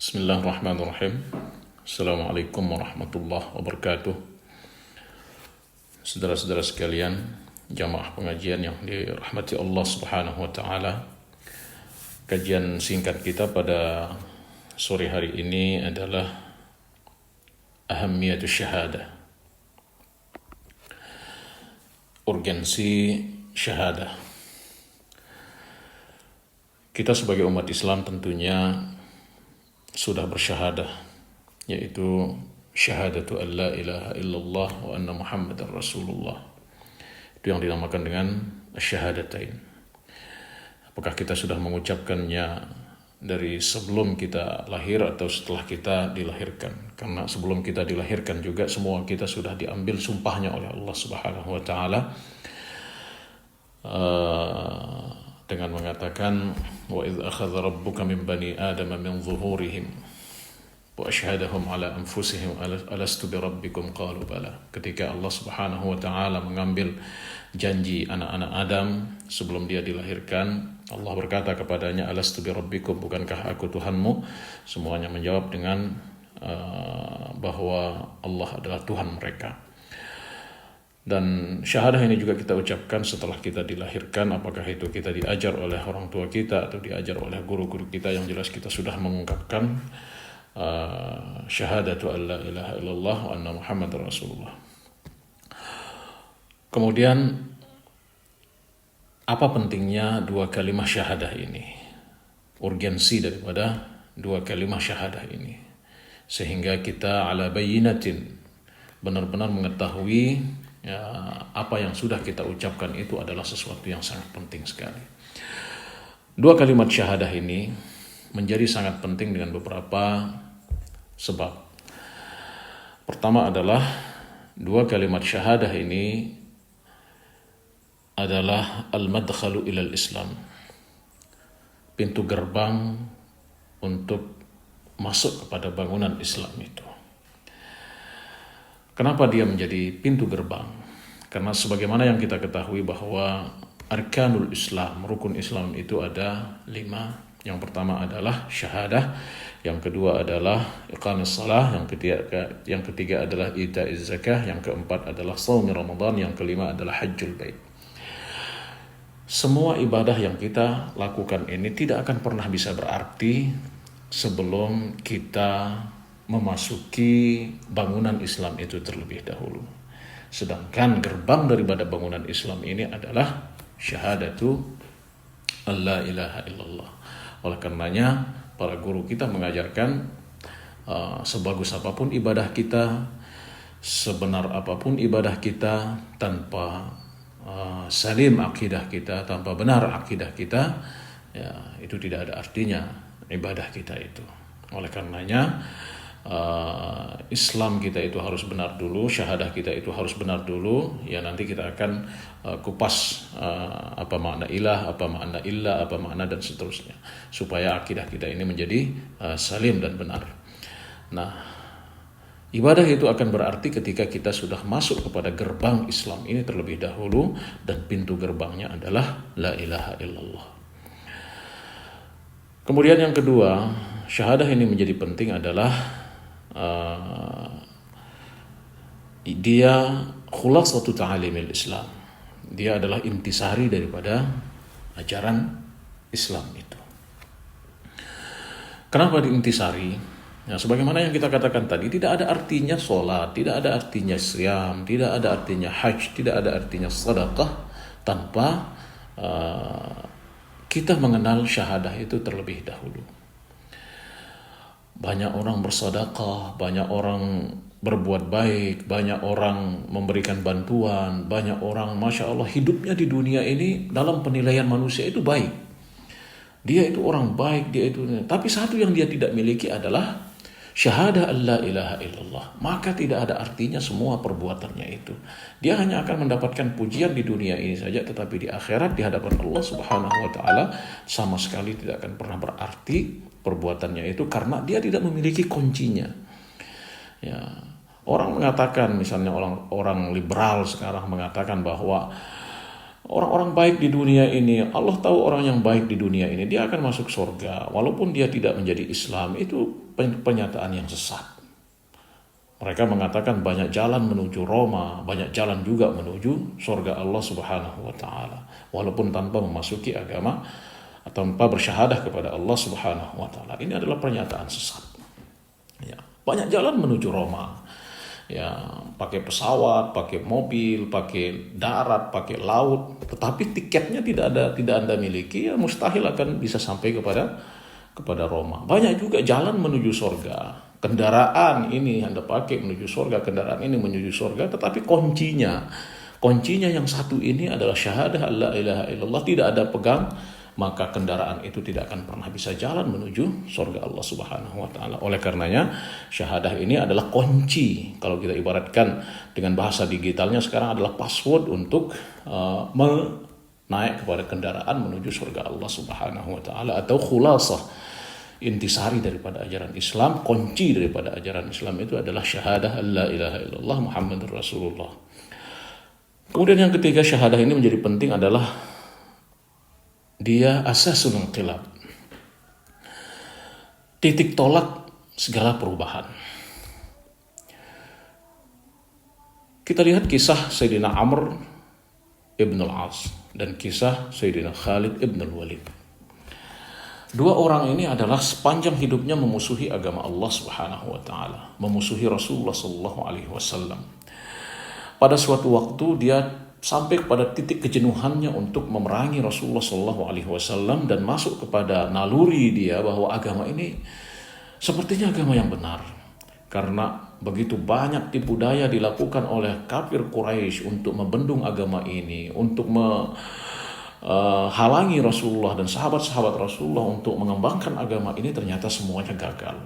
Bismillahirrahmanirrahim. Assalamualaikum warahmatullahi wabarakatuh. Saudara-saudara sekalian, jamaah pengajian yang dirahmati Allah Subhanahu wa taala. Kajian singkat kita pada sore hari ini adalah ahammiyatus syahadah. Urgensi syahadah. Kita sebagai umat Islam tentunya sudah bersyahadah, yaitu syahadatu an la ilaha illallah wa anna muhammadar rasulullah. Itu yang dinamakan dengan syahadatain. Apakah kita sudah mengucapkannya dari sebelum kita lahir atau setelah kita dilahirkan? Karena sebelum kita dilahirkan juga semua kita sudah diambil sumpahnya oleh Allah Subhanahu wa taala dengan mengatakan wa idz akhadha rabbuka min bani adama min zuhurihim wa asyhadahum ala anfusihim alastu bi rabbikum qalu bala. Ketika Allah Subhanahu wa taala mengambil janji anak-anak Adam sebelum dia dilahirkan, Allah berkata kepadanya, alastu bi rabbikum, bukankah aku Tuhanmu? Semuanya menjawab dengan bahwa Allah adalah Tuhan mereka. Dan syahadah ini juga kita ucapkan setelah kita dilahirkan, apakah itu kita diajar oleh orang tua kita atau diajar oleh guru-guru kita, yang jelas kita sudah mengungkapkan syahadatu an la ilaha illallah wa anna muhammadar rasulullah. Kemudian apa pentingnya dua kalimat syahadah ini? Urgensi daripada dua kalimat syahadah ini, sehingga kita ala bayyinatin, benar-benar mengetahui ya, apa yang sudah kita ucapkan itu adalah sesuatu yang sangat penting sekali. Dua kalimat syahadah ini menjadi sangat penting dengan beberapa sebab. Pertama adalah dua kalimat syahadah ini adalah al-madkhalu ilal Islam, pintu gerbang untuk masuk kepada bangunan Islam itu. Kenapa dia menjadi pintu gerbang? Karena sebagaimana yang kita ketahui bahwa arkanul Islam, rukun Islam itu ada 5. Yang pertama adalah syahadah, yang kedua adalah iqamis salah, yang ketiga adalah ita'iz zakah, yang keempat adalah shaum Ramadan, yang kelima adalah hajjul bait. Semua ibadah yang kita lakukan ini tidak akan pernah bisa berarti sebelum kita memasuki bangunan Islam itu terlebih dahulu. Sedangkan gerbang daripada bangunan Islam ini adalah syahadatu an la ilaha illallah. Oleh karenanya para guru kita mengajarkan sebagus apapun ibadah kita, sebenar apapun ibadah kita, tanpa salim akidah kita, tanpa benar akidah kita, ya, itu tidak ada artinya ibadah kita itu. Oleh karenanya Islam kita itu harus benar dulu, syahadah kita itu harus benar dulu. Ya, nanti kita akan kupas apa makna ilah, apa makna illah, apa makna dan seterusnya, supaya akidah kita ini menjadi salim dan benar. Nah, ibadah itu akan berarti ketika kita sudah masuk kepada gerbang Islam ini terlebih dahulu, dan pintu gerbangnya adalah la ilaha illallah. Kemudian yang kedua, syahadah ini menjadi penting adalah dia khulasatu ta'alimil Islam. Dia adalah intisari daripada ajaran Islam itu. Kenapa diintisari? Ya, sebagaimana yang kita katakan tadi, tidak ada artinya sholat, tidak ada artinya siyam, tidak ada artinya hajj, tidak ada artinya sedekah tanpa kita mengenal syahadah itu terlebih dahulu. Banyak orang bersedekah, banyak orang berbuat baik, banyak orang memberikan bantuan, banyak orang, Masya Allah, hidupnya di dunia ini dalam penilaian manusia itu baik. Dia itu orang baik, dia itu. Tapi satu yang dia tidak miliki adalah syahadah an la ilaha illallah. Maka tidak ada artinya semua perbuatannya itu. Dia hanya akan mendapatkan pujian di dunia ini saja, tetapi di akhirat di hadapan Allah Subhanahu wa taala sama sekali tidak akan pernah berarti perbuatannya itu, karena dia tidak memiliki kuncinya. Ya, orang mengatakan, misalnya orang liberal sekarang mengatakan bahwa Orang-orang baik di dunia ini, Allah tahu orang yang baik di dunia ini, dia akan masuk surga. Walaupun dia tidak menjadi Islam, itu pernyataan yang sesat. Mereka mengatakan banyak jalan menuju Roma, banyak jalan juga menuju surga Allah Subhanahu wa Ta'ala. Walaupun tanpa memasuki agama, atau tanpa bersyahadah kepada Allah Subhanahu wa Ta'ala. Ini adalah pernyataan sesat. Ya, banyak jalan menuju Roma. Ya, pakai pesawat, pakai mobil, pakai darat, pakai laut, tetapi tiketnya tidak Anda miliki, ya mustahil akan bisa sampai kepada Roma. Banyak juga jalan menuju surga. Kendaraan ini Anda pakai menuju surga, kendaraan ini menuju surga, tetapi kuncinya yang satu ini adalah syahadah la ilaha illallah, tidak ada pegang, maka kendaraan itu tidak akan pernah bisa jalan menuju surga Allah Subhanahu wa Ta'ala. Oleh karenanya, syahadah ini adalah kunci. Kalau kita ibaratkan dengan bahasa digitalnya sekarang adalah password untuk naik kepada kendaraan menuju surga Allah Subhanahu wa Ta'ala, atau khulasah, intisari daripada ajaran Islam, kunci daripada ajaran Islam itu adalah syahadah la ilaha illallah Muhammadur Rasulullah. Kemudian yang ketiga, syahadah ini menjadi penting adalah dia asasul inqilab, titik tolak segala perubahan. Kita lihat kisah Sayyidina Amr ibn al-As dan kisah Sayyidina Khalid ibn al-Walid. Dua orang ini adalah sepanjang hidupnya memusuhi agama Allah Subhanahu wa Ta'ala, memusuhi Rasulullah Sallallahu Alaihi Wasallam. Pada suatu waktu dia sampai kepada titik kejenuhannya untuk memerangi Rasulullah Sallallahu Alaihi Wasallam dan masuk kepada naluri dia bahwa agama ini sepertinya agama yang benar, karena begitu banyak tipu daya dilakukan oleh kafir Quraisy untuk membendung agama ini, untuk halangi Rasulullah dan sahabat-sahabat Rasulullah untuk mengembangkan agama ini, ternyata semuanya gagal.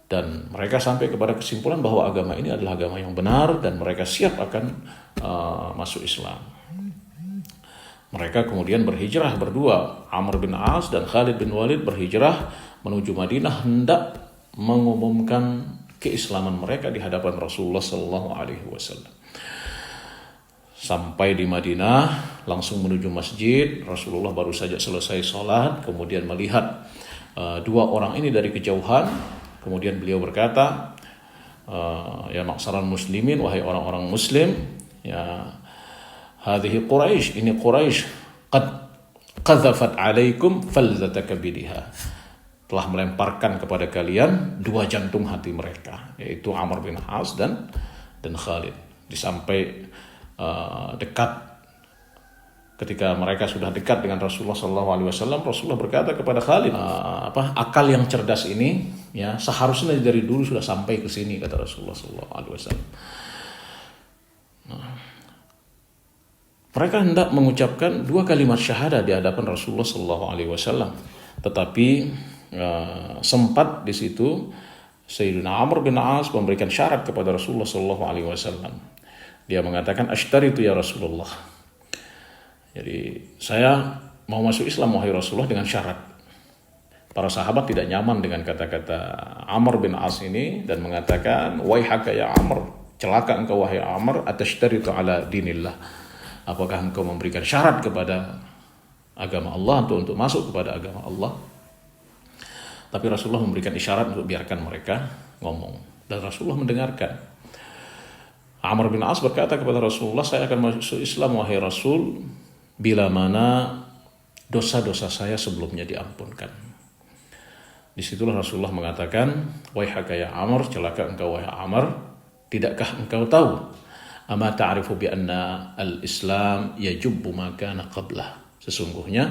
Dan mereka sampai kepada kesimpulan bahwa agama ini adalah agama yang benar dan mereka siap akan masuk Islam. Mereka kemudian berhijrah berdua, Amr bin As dan Khalid bin Walid berhijrah menuju Madinah, hendak mengumumkan keislaman mereka di hadapan Rasulullah Sallallahu Alaihi Wasallam. Sampai di Madinah, langsung menuju masjid. Rasulullah baru saja selesai sholat, kemudian melihat dua orang ini dari kejauhan. Kemudian beliau berkata, ya ma'syaral muslimin, wahai orang-orang muslim, ya hadhihi Quraisy, ini Quraisy qad qadzafat alaikum falzataka bidiha, telah melemparkan kepada kalian dua jantung hati mereka, yaitu Amr bin As dan Khalid. Disampai dekat, ketika mereka sudah dekat dengan Rasulullah SAW, Rasulullah berkata kepada Khalid, akal yang cerdas ini, ya seharusnya dari dulu sudah sampai ke sini, kata Rasulullah SAW. Mereka hendak mengucapkan dua kalimat syahadah di hadapan Rasulullah SAW, tetapi sempat di situ Sayyidina Amr bin As memberikan syarat kepada Rasulullah SAW. Dia mengatakan, ashtaritu ya Rasulullah. Jadi saya mau masuk Islam wahai Rasulullah dengan syarat. Para sahabat tidak nyaman dengan kata-kata Amr bin As ini dan mengatakan, waihaka ya Amr, celaka engkau wahai Amr, atashtaritu ala dinillah. Apakah engkau memberikan syarat kepada agama Allah untuk masuk kepada agama Allah? Tapi Rasulullah memberikan isyarat untuk biarkan mereka ngomong, dan Rasulullah mendengarkan. Amr bin As berkata kepada Rasulullah, saya akan masuk Islam wahai Rasul bila mana dosa-dosa saya sebelumnya diampunkan. Disitulah Rasulullah mengatakan, waihaka ya Amr, celaka engkau wahai Amr, tidakkah engkau tahu, ama ta'rifu bi anna al-Islam yajubbu ma kana qablah, sesungguhnya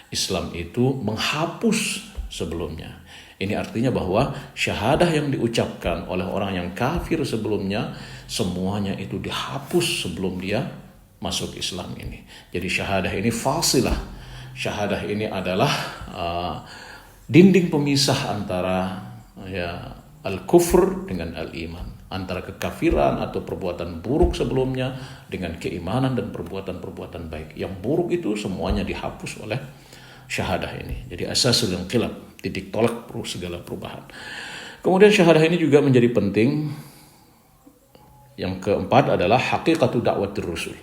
Islam itu menghapus sebelumnya. Ini artinya bahwa syahadah yang diucapkan oleh orang yang kafir sebelumnya, semuanya itu dihapus sebelum dia masuk Islam ini. Jadi syahadah ini fasilah. Syahadah ini adalah dinding pemisah antara al-kufr dengan al-iman, antara kekafiran atau perbuatan buruk sebelumnya dengan keimanan dan perbuatan-perbuatan baik. Yang buruk itu semuanya dihapus oleh syahadah ini. Jadi asasul inqilab, titik tolak segala perubahan. Kemudian syahadah ini juga menjadi penting. Yang keempat adalah haqiqatu da'watir rusul.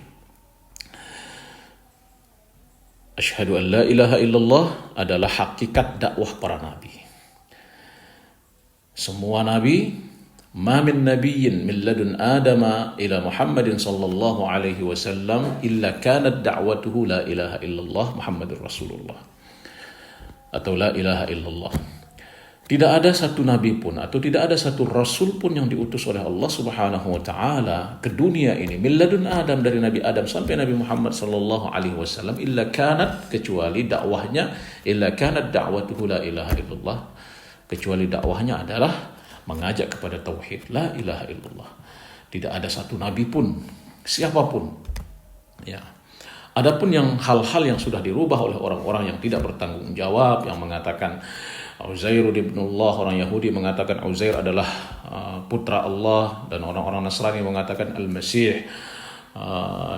Asyhadu an la ilaha illallah adalah hakikat dakwah para nabi. Semua nabi, ma min nabiyyin min ladun Adama ila Muhammadin sallallahu alaihi wasallam illa kanat da'watuhu la ilaha illallah Muhammadur Rasulullah. Atau la ilaha illallah. Tidak ada satu nabi pun atau tidak ada satu rasul pun yang diutus oleh Allah Subhanahu wa taala ke dunia ini milladun Adam, dari Nabi Adam sampai Nabi Muhammad sallallahu alaihi wasallam, illa kanat, kecuali dakwahnya, illa kanat da'watuhu la ilaha illallah, kecuali dakwahnya adalah mengajak kepada tauhid la ilaha illallah. Tidak ada satu nabi pun, siapapun, ya. Adapun yang hal-hal yang sudah dirubah oleh orang-orang yang tidak bertanggung jawab, yang mengatakan Uzair ibnullah, orang Yahudi mengatakan Uzair adalah putra Allah, dan orang-orang Nasrani mengatakan Al-Masih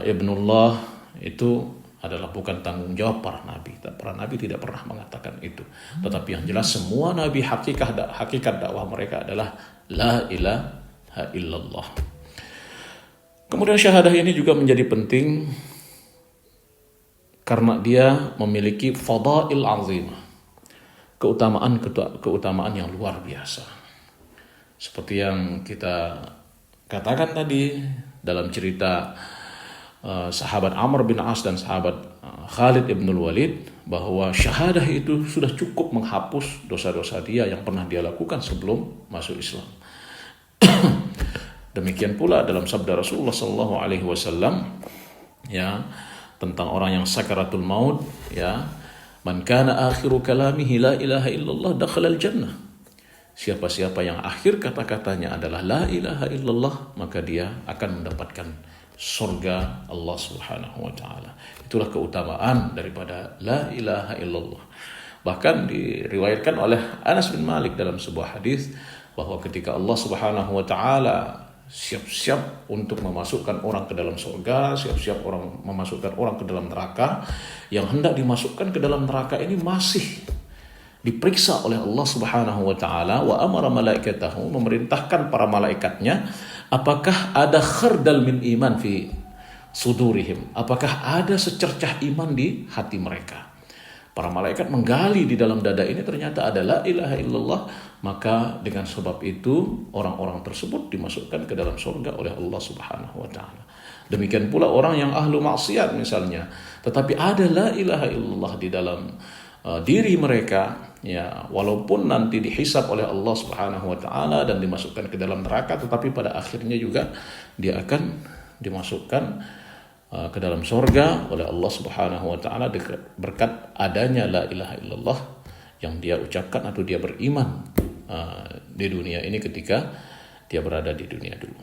ibnullah, itu adalah bukan tanggung jawab para nabi. Para nabi tidak pernah mengatakan itu. Tetapi yang jelas semua nabi hakikat dakwah mereka adalah la ilaha illallah. Kemudian syahadah ini juga menjadi penting karena dia memiliki fadail azimah, keutamaan yang luar biasa. Seperti yang kita katakan tadi dalam cerita sahabat Amr bin As dan sahabat Khalid ibn Walid, bahwa syahadah itu sudah cukup menghapus dosa-dosa dia yang pernah dia lakukan sebelum masuk Islam. Demikian pula dalam sabda Rasulullah sallallahu alaihi wasallam, ya, tentang orang yang sakaratul maut, ya, man kana akhiru kalamihi la ilaha illallah dakhala al-jannah. Siapa-siapa yang akhir kata-katanya adalah la ilaha illallah, maka dia akan mendapatkan surga Allah Subhanahu wa taala. Itulah keutamaan daripada la ilaha illallah. Bahkan diriwayatkan oleh Anas bin Malik dalam sebuah hadis bahwa ketika Allah Subhanahu wa taala siap-siap untuk memasukkan orang ke dalam surga, siap-siap orang memasukkan orang ke dalam neraka, yang hendak dimasukkan ke dalam neraka ini masih diperiksa oleh Allah Subhanahu wa taala, wa amara malaikatahu, memerintahkan para malaikatnya, apakah ada khardal min iman fi sudurihim, apakah ada secercah iman di hati mereka. Para malaikat menggali di dalam dada ini, ternyata ada la ilaha illallah, maka dengan sebab itu orang-orang tersebut dimasukkan ke dalam surga oleh Allah Subhanahu wa taala. Demikian pula orang yang ahlu maksiat misalnya, tetapi ada la ilaha illallah di dalam diri mereka, ya, walaupun nanti dihisab oleh Allah Subhanahu wa taala dan dimasukkan ke dalam neraka, tetapi pada akhirnya juga dia akan dimasukkan ke dalam surga oleh Allah Subhanahu wa taala berkat adanya la ilaha illallah yang dia ucapkan atau dia beriman di dunia ini ketika dia berada di dunia dulu.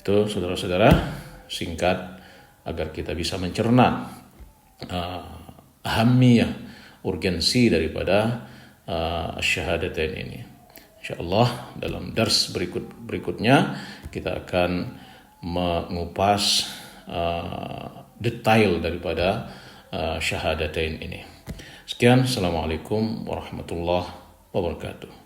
Itu saudara-saudara, singkat agar kita bisa mencerna ahamiyah, urgensi daripada syahadatain ini. Insyaallah dalam dars berikutnya kita akan mengupas detail daripada syahadatain ini. Sekian, assalamualaikum warahmatullahi wabarakatuh.